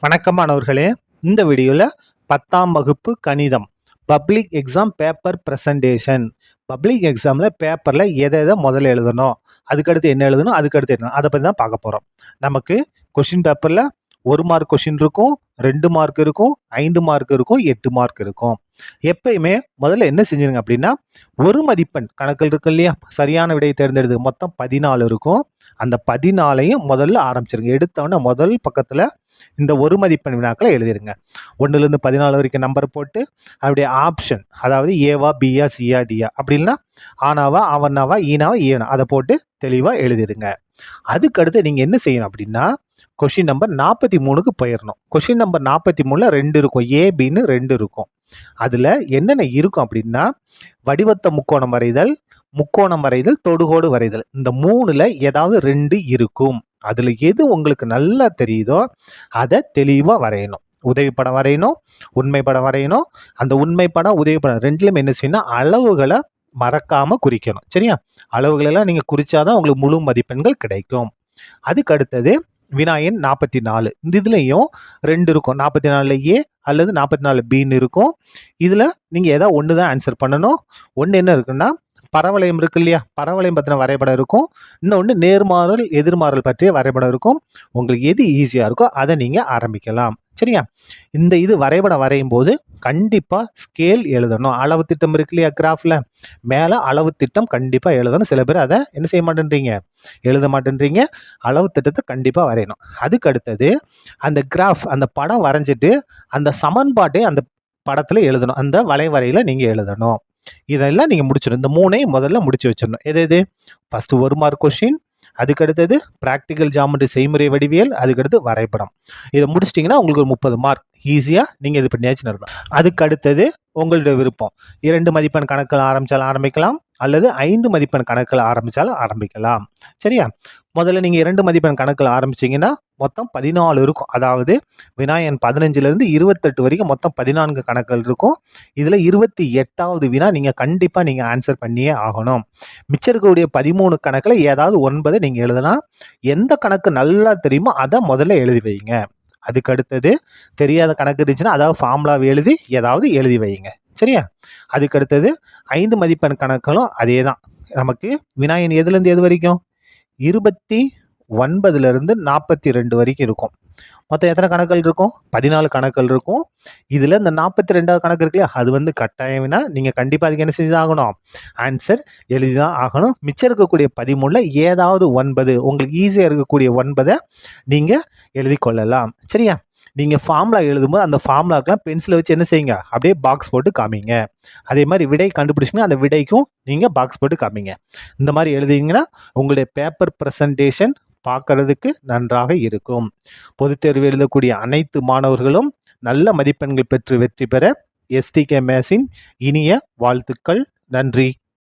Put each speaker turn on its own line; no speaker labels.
வணக்கம் மாணவர்களே. இந்த வீடியோவில் 10ஆம் வகுப்பு கணிதம் public exam paper presentation. Public எக்ஸாமில் பேப்பரில் எதை முதல்ல எழுதணும், அதுக்கடுத்து என்ன எழுதணும், அதுக்கடுத்து என்ன, அதை பற்றி தான் பார்க்க போகிறோம். நமக்கு கொஷின் பேப்பரில் 1 மார்க் கொஷின் இருக்கும், 2 மார்க் இருக்கும், 5 மார்க் இருக்கும், 8 மார்க் இருக்கும். எப்பயுமே முதல்ல என்ன செஞ்சிருங்க அப்படின்னா, ஒரு மதிப்பெண் கணக்கில் இருக்கு இல்லையா, சரியான விடையை தேர்ந்தெடுத்து மொத்தம் 14 இருக்கும். அந்த 14ஐயும் முதல்ல ஆரம்பிச்சிருங்க. எடுத்தவொடனே முதல் பக்கத்தில் இந்த ஒரு மதிப்பெண் வினாக்களை எழுதிருங்க. 1லேருந்து 14 வரைக்கும் நம்பர் போட்டு அவருடைய ஆப்ஷன், அதாவது ஏவா பியா சியா டியா, அப்படி இல்லைன்னா ஆனாவா அவனாவா ஈனாவா ஈனா, அதை போட்டு தெளிவாக எழுதிடுங்க. அதுக்கடுத்து நீங்கள் என்ன செய்யணும் அப்படின்னா, கொஷின் நம்பர் 43க்கு போயிடணும். கொஷின் நம்பர் 43ல் 2 இருக்கும், ஏபின்னு 2 இருக்கும். அதில் என்னென்ன இருக்கும் அப்படின்னா, வடிவத்த முக்கோணம் வரைதல், முக்கோணம் வரைதல், தொடுகோடு வரைதல், இந்த 3ல் ஏதாவது 2 இருக்கும். அதில் எது உங்களுக்கு நல்லா தெரியுதோ அதை தெளிவாக வரையணும். உதவி படம் வரையணும், உண்மை படம் வரையணும். அந்த உண்மை படம் உதவி படம் ரெண்டுலையும் என்ன செய்யணும், அளவுகளை மறக்காமல் குறிக்கணும். சரியா? அளவுகளெல்லாம் நீங்கள் குறிச்சாதான் உங்களுக்கு முழு மதிப்பெண்கள் கிடைக்கும். அதுக்கு அடுத்தது வினாயன் 44. இந்த இதுலேயும் 2 இருக்கும். 44 ஏ அல்லது 44 பின்னு இருக்கும். இதில் நீங்கள் ஏதாவது ஒன்று தான் ஆன்சர் பண்ணணும். ஒன்று என்ன இருக்குன்னா, பரவளையம் இருக்கு இல்லையா, பரவளையம் பற்றின வரைபடம் இருக்கும். இன்னொன்று நேர்மாறல் எதிர்மாறல் பற்றிய வரைபடம் இருக்கும். உங்களுக்கு எது ஈஸியாக இருக்கோ அதை நீங்கள் ஆரம்பிக்கலாம். சரியா? இந்த இது வரைபடம் வரையும் போது கண்டிப்பாக ஸ்கேல் எழுதணும். அளவு திட்டம் இருக்கு இல்லையா, கிராஃபில் மேலே அளவு திட்டம் கண்டிப்பாக எழுதணும். சில பேர் அதை என்ன செய்ய மாட்டேன்றீங்க, எழுத மாட்டேன்றீங்க. அளவு திட்டத்தை கண்டிப்பாக வரையணும். அதுக்கு அடுத்தது அந்த கிராஃப், அந்த படம் வரைஞ்சிட்டு அந்த சமன்பாட்டை அந்த படத்தில் எழுதணும். அந்த வளைவரையில் நீங்கள் எழுதணும். இதெல்லாம் நீங்கள் முடிச்சிடணும். இந்த 3ஐயும் முதல்ல முடிச்சு வச்சிடணும். எது ஃபஸ்ட்டு 1 மார்க் கொஷின், அதுக்கு அடுத்தது ப்ராக்டிக்கல் ஜாமெட்ரி செய்முறை வடிவியல், அதுக்கடுத்து வரைபடம். இதை முடிச்சிட்டிங்கன்னா உங்களுக்கு ஒரு 30 மார்க் ஈஸியாக நீங்கள் இது பண்ணியாச்சுன்னு அர்த்தம். அதுக்கு அடுத்தது உங்களுடைய விருப்பம். 2 மதிப்பெண் கணக்கில் ஆரம்பித்தாலும் ஆரம்பிக்கலாம், அல்லது 5 மதிப்பெண் கணக்கில் ஆரம்பித்தாலும் ஆரம்பிக்கலாம். சரியா? முதல்ல நீங்கள் 2 மதிப்பெண் கணக்கில் ஆரம்பிச்சிங்கன்னா மொத்தம் 14 இருக்கும். அதாவது வினாயன் 15லேருந்து 28 வரைக்கும் மொத்தம் 14 கணக்குகள் இருக்கும். இதில் 28வது வினா நீங்கள் கண்டிப்பாக ஆன்சர் பண்ணியே ஆகணும். மிச்சம் இருக்கக்கூடிய 13 கணக்கில் ஏதாவது 9 நீங்கள் எழுதலாம். எந்த கணக்கு நல்லா தெரியுமோ அதை முதல்ல எழுதி வைங்க. அதுக்கு அடுத்தது தெரியாத கணக்கு இருந்துச்சுன்னா அதாவது ஃபார்முலாவை எழுதி ஏதாவது எழுதி வைங்க. சரியா? அதுக்கு அடுத்தது 5 மதிப்பெண் கணக்குகளும் அதே தான். நமக்கு வினாயன் எதுலேருந்து எது வரைக்கும், 29லேருந்து 42 வரைக்கும் இருக்கும். மொத்தம் எத்தனை கணக்குகள் இருக்கும், 14 கணக்குகள் இருக்கும். இதில் இந்த 42வது கணக்கு இருக்கு இல்லையா, அது கட்டாயம்னா நீங்கள் கண்டிப்பாக அதுக்கு என்ன செஞ்சு தான் ஆகணும், ஆன்சர் எழுதி தான் ஆகணும். மிச்சம் இருக்கக்கூடிய 13ல் ஏதாவது 9, உங்களுக்கு ஈஸியாக இருக்கக்கூடிய 9 நீங்கள் எழுதி கொள்ளலாம். சரியா? நீங்கள் ஃபார்முலா எழுதும்போது அந்த ஃபார்முலாக்கெலாம் பென்சிலை வச்சு என்ன செய்யுங்க, அப்படியே பாக்ஸ் போட்டு காமிங்க. அதே மாதிரி விடை கண்டுபிடிச்சிங்கன்னா அந்த விடைக்கும் நீங்கள் பாக்ஸ் போட்டு காமிங்க. இந்த மாதிரி எழுதிங்கன்னா உங்களுடைய பேப்பர் ப்ரெசன்டேஷன் பார்க்கறதுக்கு நன்றாக இருக்கும். பொதுத் தேர்வு எழுதக்கூடிய அனைத்து மாணவர்களும் நல்ல மதிப்பெண்கள் பெற்று வெற்றி பெற STK மேத்ஸின் இனிய வாழ்த்துக்கள். நன்றி.